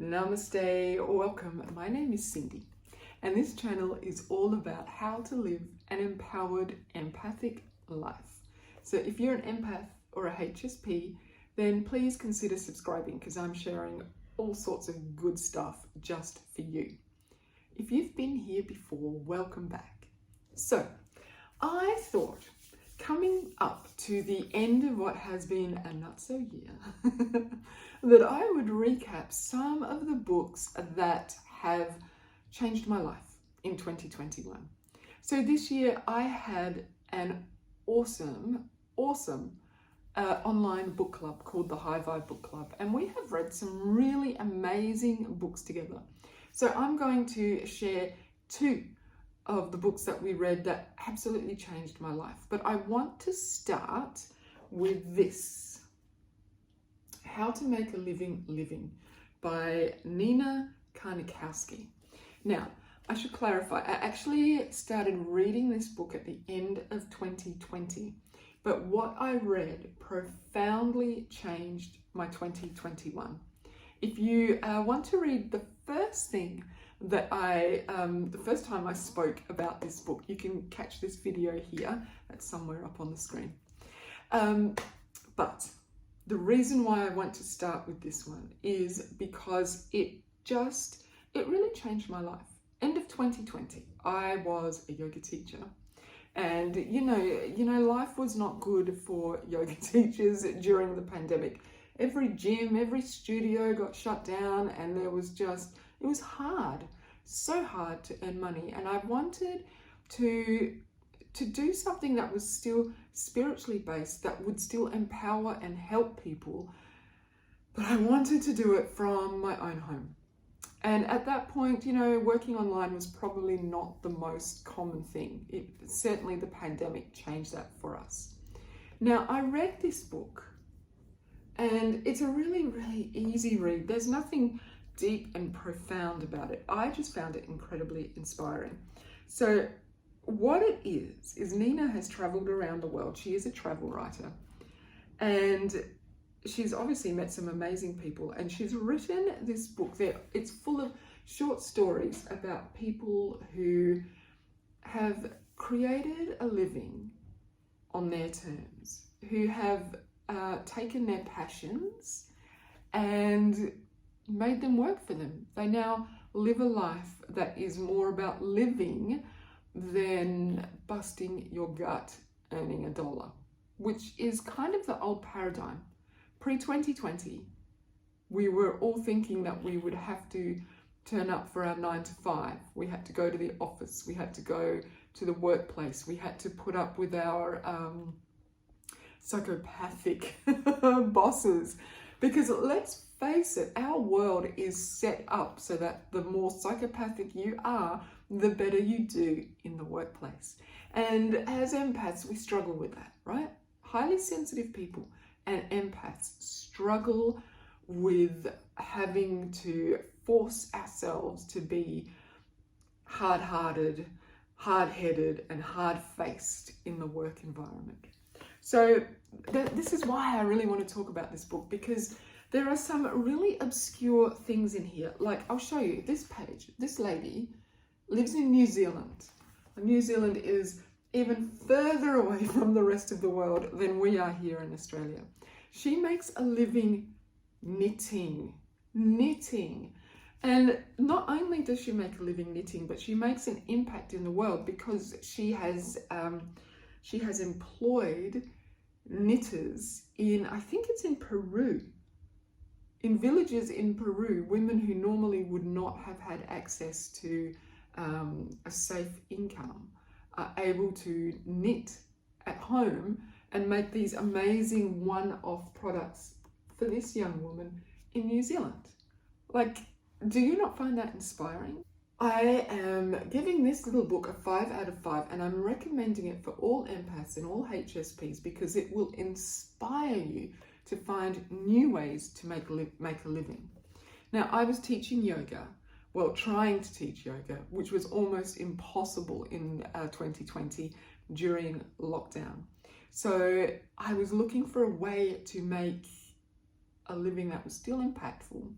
Namaste, welcome. My name is Cindy, and this channel is all about how to live an empowered, empathic life. So if you're an empath or a HSP, then please consider subscribing because I'm sharing all sorts of good stuff just for you. If you've been here before, welcome back. So I thought, coming up to the end of what has been a not-so-year, that I would recap some of the books that have changed my life in 2021. So this year I had an awesome online book club called the High Vibe Book Club, and we have read some really amazing books together. So I'm going to share two of the books that we read that absolutely changed my life. But I want to start with this, How to Make a Living by Nina Karnikowski. Now, I should clarify, I actually started reading this book at the end of 2020, but what I read profoundly changed my 2021. If you want to read the first thing that the first time I spoke about this book, you can catch this video here. That's somewhere up on the screen. But the reason why I want to start with this one is because it really changed my life. End of 2020, I was a yoga teacher. And you know, life was not good for yoga teachers during the pandemic. Every gym, every studio got shut down, and it was hard, so hard to earn money. And I wanted to do something that was still spiritually based, that would still empower and help people, but I wanted to do it from my own home. And at that point, you know, working online was probably not the most common thing. Certainly the pandemic changed that for us. Now, I read this book, and it's a really, really easy read. There's nothing deep and profound about it. I just found it incredibly inspiring. So what it is Nina has traveled around the world. She is a travel writer, and she's obviously met some amazing people, and she's written this book there. It's full of short stories about people who have created a living on their terms, who have taken their passions and made them work for them. They now live a life that is more about living than busting your gut earning $1, which is kind of the old paradigm. Pre-2020, we were all thinking that we would have to turn up for our 9 to 5. We had to go to the office. We had to go to the workplace. We had to put up with our psychopathic bosses. Because let's face it, our world is set up so that the more psychopathic you are, the better you do in the workplace. And as empaths, we struggle with that, right? Highly sensitive people and empaths struggle with having to force ourselves to be hard-hearted, hard-headed, and hard-faced in the work environment. So this is why I really want to talk about this book, because there are some really obscure things in here. Like, I'll show you this page. This lady lives in New Zealand. New Zealand is even further away from the rest of the world than we are here in Australia. She makes a living knitting. And not only does she make a living knitting, but she makes an impact in the world because she has employed knitters in, I think it's in Peru, in villages in Peru, women who normally would not have had access to a safe income are able to knit at home and make these amazing one-off products for this young woman in New Zealand. Like, do you not find that inspiring? I am giving this little book a 5 out of 5, and I'm recommending it for all empaths and all HSPs because it will inspire you to find new ways to make a living. Now, I was teaching yoga, well, trying to teach yoga, which was almost impossible in 2020 during lockdown. So I was looking for a way to make a living that was still impactful,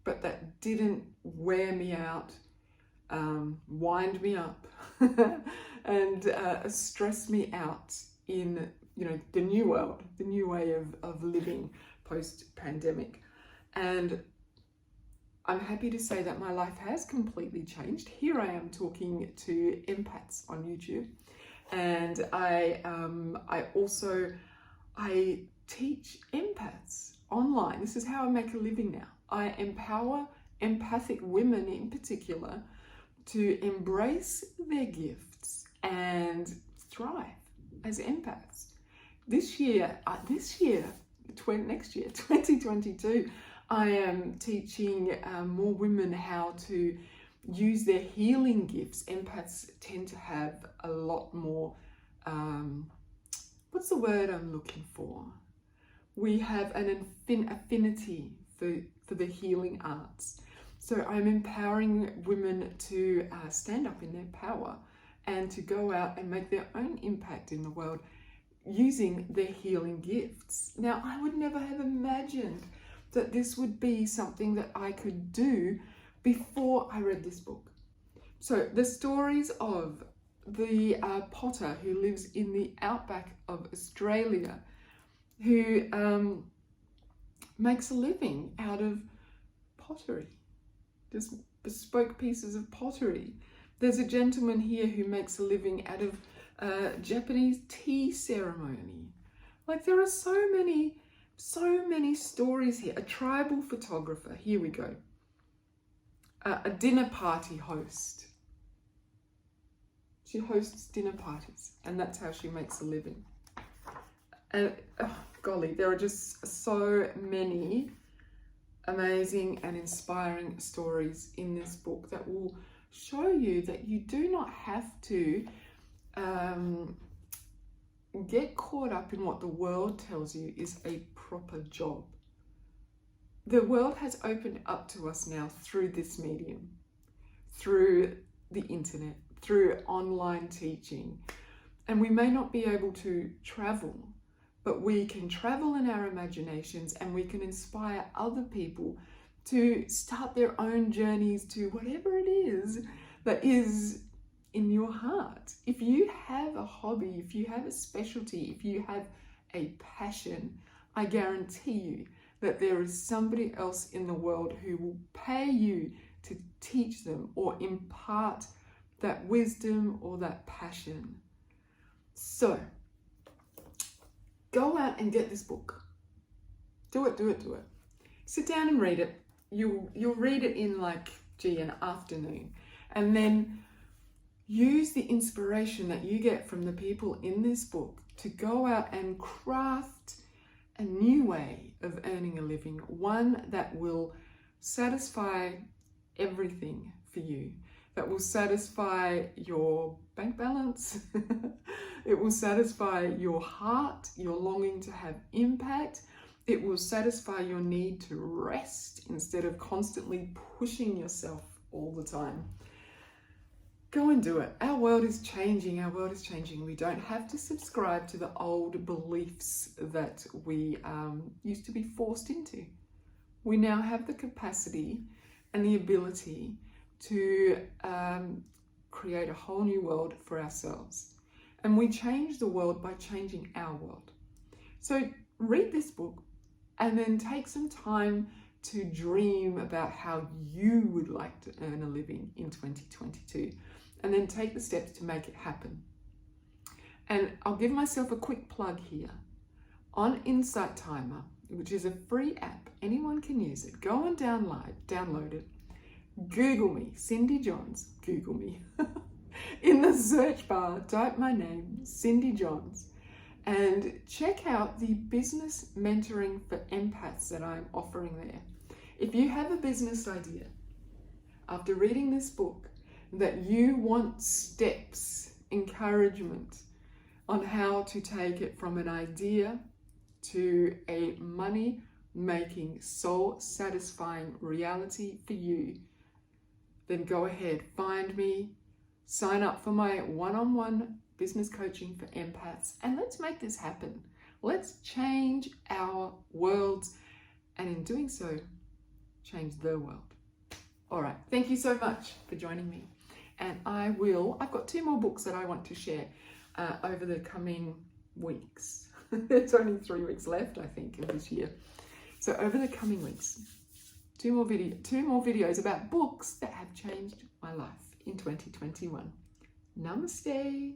but that didn't wear me out, wind me up, and stress me out in, the new world, the new way of living post-pandemic. And I'm happy to say that my life has completely changed. Here I am talking to empaths on YouTube, and I teach empaths online. This is how I make a living now. I empower empathic women in particular to embrace their gifts and thrive as empaths. Next year, 2022, I am teaching more women how to use their healing gifts. Empaths tend to have a lot more, what's the word I'm looking for? We have an affinity for the healing arts. So I'm empowering women to stand up in their power and to go out and make their own impact in the world using their healing gifts. Now, I would never have imagined that this would be something that I could do before I read this book. So the stories of the potter who lives in the outback of Australia, who makes a living out of pottery, just bespoke pieces of pottery. There's a gentleman here who makes a living out of Japanese tea ceremony. Like, there are so many stories here. A tribal photographer, here we go. A dinner party host. She hosts dinner parties, and that's how she makes a living. And golly, there are just so many amazing and inspiring stories in this book that will show you that you do not have to get caught up in what the world tells you is a proper job. The world has opened up to us now through this medium, through the internet, through online teaching. And we may not be able to travel, but we can travel in our imaginations, and we can inspire other people to start their own journeys to whatever it is that is in your heart. If you have a hobby, if you have a specialty, if you have a passion, I guarantee you that there is somebody else in the world who will pay you to teach them or impart that wisdom or that passion. So, go out and get this book. Do it. Sit down and read it. You'll read it in an afternoon. And then use the inspiration that you get from the people in this book to go out and craft a new way of earning a living, one that will satisfy everything for you, that will satisfy your bank balance, it will satisfy your heart, your longing to have impact, it will satisfy your need to rest instead of constantly pushing yourself all the time. Go and do it. Our world is changing. We don't have to subscribe to the old beliefs that we used to be forced into. We now have the capacity and the ability to create a whole new world for ourselves. And we change the world by changing our world. So read this book and then take some time to dream about how you would like to earn a living in 2022. And then take the steps to make it happen. And I'll give myself a quick plug here. On Insight Timer, which is a free app, anyone can use it. Go and download it. Google me, Cindy Johns, Google me. In the search bar, type my name, Cindy Johns, and check out the business mentoring for empaths that I'm offering there. If you have a business idea, after reading this book, that you want steps, encouragement on how to take it from an idea to a money-making, soul-satisfying reality for you, then go ahead, find me, sign up for my one-on-one business coaching for empaths, and let's make this happen. Let's change our worlds, and in doing so, change the world. All right, thank you so much for joining me. And I've got 2 more books that I want to share over the coming weeks. There's only 3 weeks left, I think, of this year. So over the coming weeks, 2 more videos about books that have changed my life in 2021. Namaste.